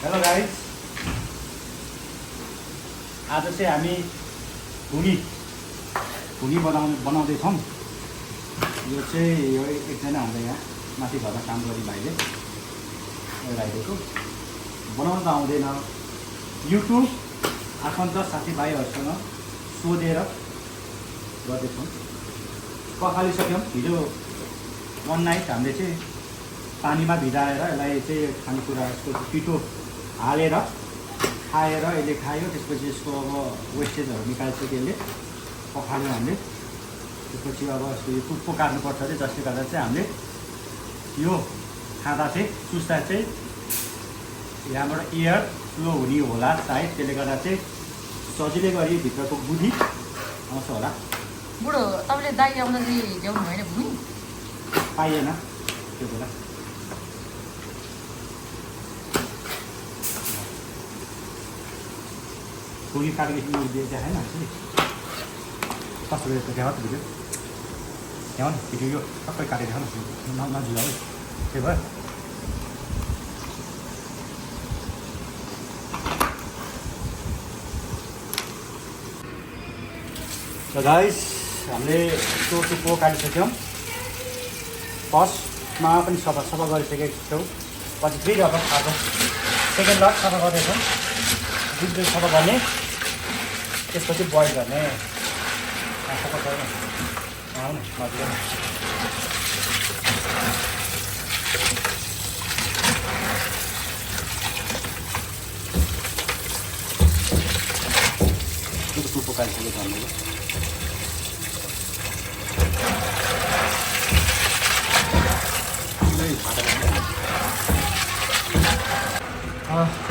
Hello guys, आज चाहिँ हामी भुगी बनाउँदैछौँ। यो चाहिँ एकजना हाम्रो यहाँ माथि घरमा काम गर्ने भाइले लगाइदिएको। बनाउनु त आउँदैन, युट्युब आफन्त साथीभाइहरूसँग सोधेर गर्दैछौँ। पखालिसक्यौँ। हिजो वान नाइट हामीले चाहिँ पानीमा भिजाएर यसलाई चाहिँ खानेकुरा यसको पिठो हालेर खाएर यसले खायो। त्यसपछि यसको अब वेस्टेजहरू निकाल्छ, यसले पखाल्यो हामीले। त्यसपछि अब यसको यो टुप्पो काट्नुपर्छ अरे, जसले गर्दा चाहिँ हामीले यो खाँदा चाहिँ चुस्दा चाहिँ यहाँबाट एयर फ्लो हुने होला सायद। त्यसले गर्दा चाहिँ सजिलै गरी भित्रको बुढी आउँछ होला। बुढो तपाईँले दाइ आउँदाखेरि ल्याउनु भएन भुइँ पाइएन त्यो बेला। भुगी काटेपछि देखाएन कस्तो गरेर देखाऊ त भिडियो, देखाउ न भिडियो। यो सबै काटेर देखाउ न, नजुलाउ है। त्यही भएर र गाइस, हामीले त्यो टुप्पो काटिसक्यौँ। फर्स्टमा पनि सफा गरिसकेको छौँ। पछि फेरि अब खाएको सेकेन्ड लट सफा गर्दैछौँ। दुध सफा गर्ने, त्यसपछि बोइल गर्ने। सफा गर्नु आउनु मजाले। टुप्पो काटिसकेको छ हामीले।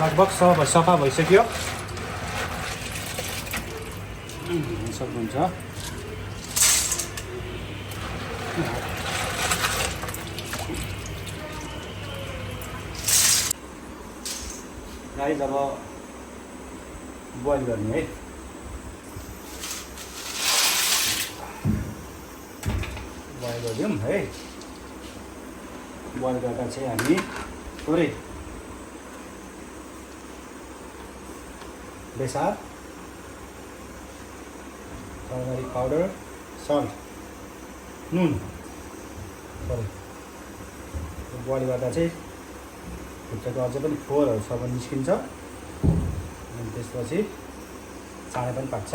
लगभग सफा भइसक्यो। सक्नुहुन्छ गाइस, अब बोइल गर्ने है। बोइल गरिदिउँ है। बोइल गर्दा चाहिँ हामी थोरै बेसार, टर्मरिक पाउडर, सल्ट, नुन, बोइल गर्दा चाहिँ भित्रको अझै पनि फोहोरहरू सब निस्किन्छ। अनि त्यसपछि चाँडै पनि पाक्छ।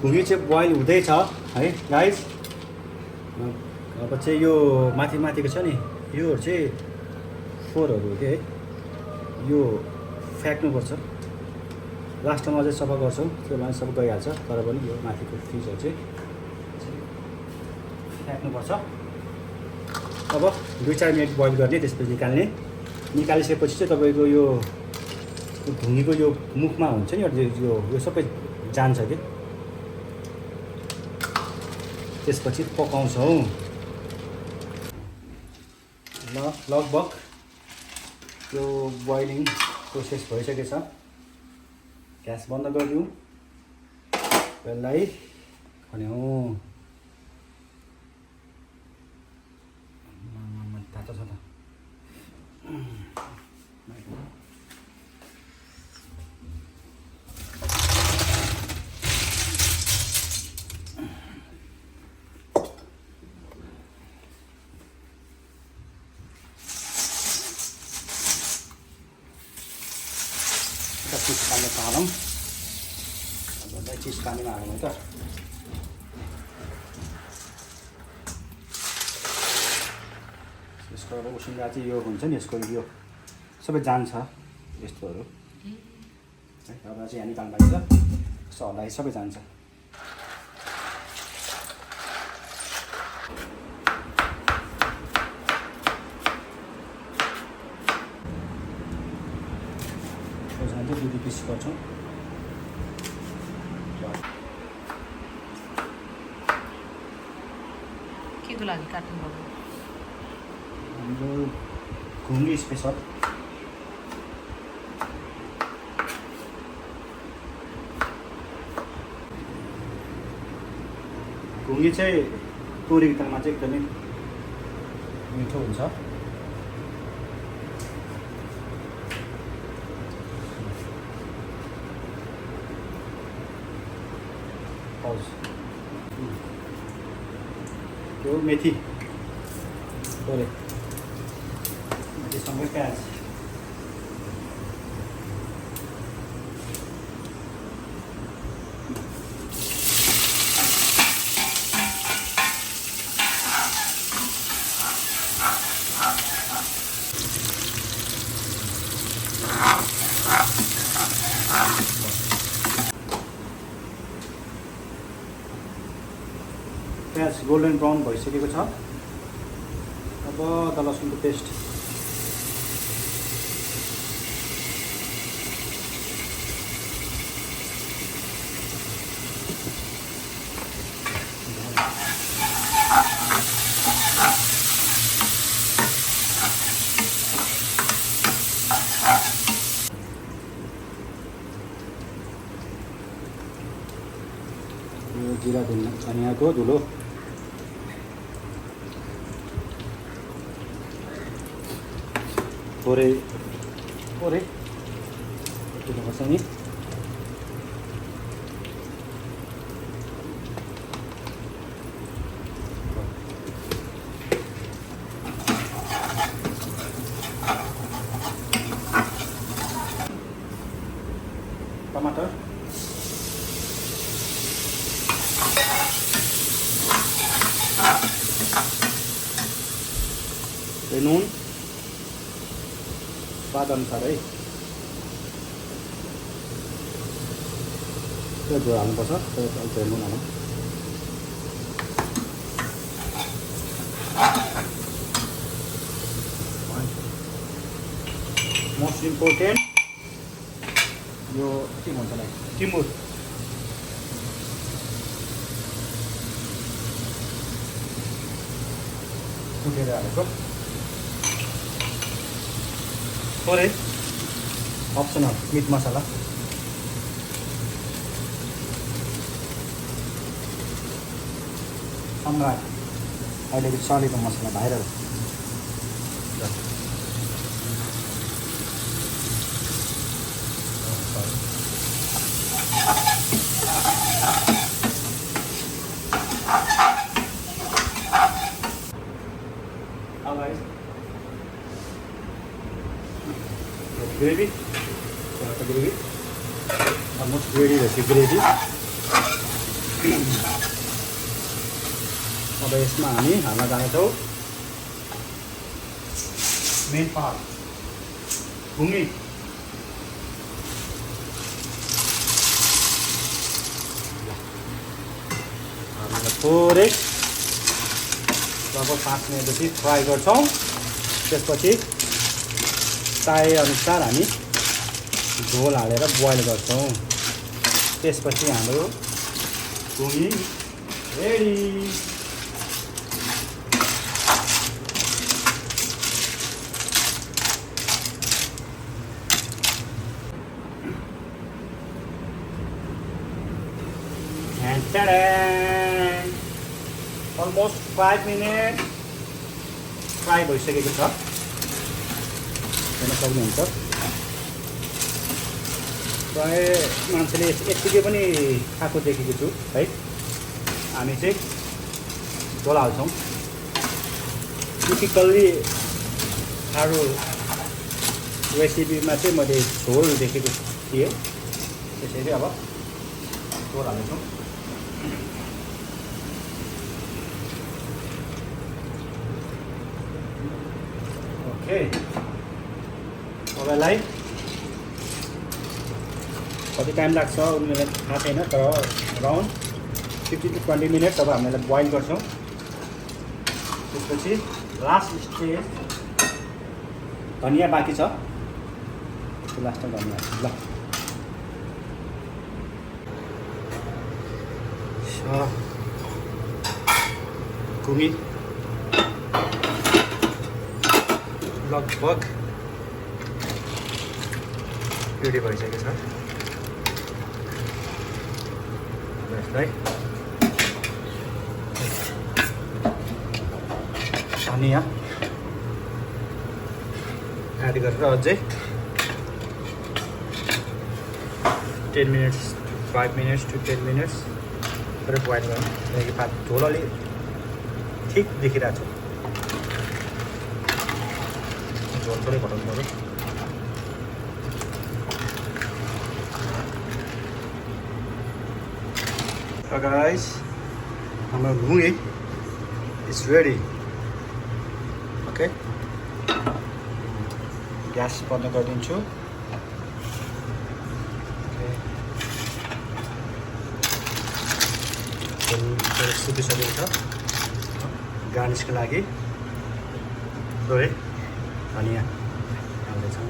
घुगी चाहिँ बोइल हुँदैछ है गाइस। अब चाहिँ यो माथिको छ नि, योहरू चाहिँ फोहोरहरू हो कि है, यो फ्याँक्नुपर्छ। लास्टमा अझै सफा गर्छौँ, त्यो माथि सब गइहाल्छ। तर पनि यो माथिको चिजहरू चाहिँ फ्याँक्नुपर्छ। अब 2-4 मिनट बोइल गर्ने, त्यसपछि निकालिसकेपछि चाहिँ तपाईँको यो घुगीको यो मुखमा हुन्छ नि, यो सबै जान्छ कि। त्यसपछि पकाउँछौँ। लगभग यो बोइलिङ प्रोसेस भइसकेछ। ग्यास बन्द गरिदिउँ। यसलाई खन्यौँ। तातो छ त। चिज पानी हालौँ। चिज पानीमा हालौँ त। यसको अब उसिन्दा चाहिँ यो हुन्छ नि, यसको यो सबै जान्छ यस्तोहरू है। अब चाहिँ यहाँ निकाल्नु पाइन्छ, सलाई सबै जान्छ। दुई पिस गर्छौँ। केको लागि काट्नु पर्यो? हाम्रो घुगी स्पेसल। घुङ्गी चाहिँ तोरीको दालमा चाहिँ एकदमै मिठो हुन्छ। त्यो मेथी तोरे मेथीसँगै प्याज प्याज गोल्डन ब्राउन भइसकेको छ। अब अदुवा लसुनको पेस्ट यो जिरा धनियाको धुलो थोरै दिनुपर्छ नि। टमाटर नुन स्वाद अनुसार है त्यो झोल हाल्नुपर्छ। त्यो नुन हालौँ। मोस्ट इम्पोर्टेन्ट यो के भन्छ होला टिमुर कुटेर हालेको थोरै अप्सनल मिट मसला सम्राट अहिलेको चलेको मसला viral gravy gravy almost ready रहेछ ग्रेभी। अब यसमा हामी हाल्न जानेछौँ मेन पार्ट घुङ्गी। हामीले थोरै लगभग 5 मिनटदेखि फ्राई गर्छौँ। त्यसपछि चाहेअनुसार हामी झोल हालेर बोइल गर्छौँ। त्यसपछि हाम्रो घुङ्गी रेडी। अलमोस्ट 5 मिनट फ्राई भइसकेको छ। हेर्न सक्नुहुन्छ प्राय मान्छेले यत्तिकै पनि खाएको देखेको छु है। हामी चाहिँ झोल हाल्छौँ। टिपिकल्ली अरू रेसिपीमा चाहिँ मैले झोल देखेको थिएँ। त्यसैले अब झोल हाल्छौँ। ओके तपाईँलाई कति टाइम लाग्छ उनीहरूलाई थाहा छैन, तर अराउन्ड 50 to 20 मिनट अब हामीलाई बोइल गर्छौँ। त्यसपछि लास्ट स्टेज धनिया बाँकी छ, त्यो लास्टमा धनिया ल। घुङ्गी लगभग रेडी भइसकेको छ। यसलाई धनियाँ एड गरेर अझै 10 minutes 5 minutes to 10 minutes गरेर बोइल गर्नु किनकि भात झोल अलि ठिक देखिरहेको छ झोल थोरै घटाउनु पऱ्यो So guys, हाम्रो घुँगे is ready. Okay. ग्यास बन्द गरिदिन्छु. Okay. तेल सुकिसकेको छ. गार्निसको लागि थोरै धनियाँ हाल्दैछौँ.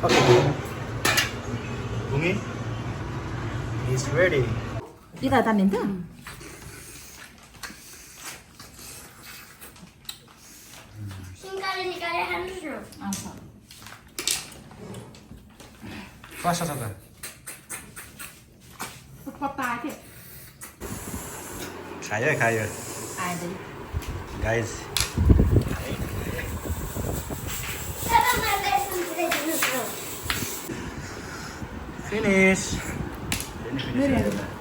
Okay. घुँगे is ready. 이거 다 낸다? 신가리니까 한 줄. 알았어. Passa 잠깐. 오빠 이렇게. 가요. 아이들. Guys. 사람만 말씀드려주세요. Finish. 네.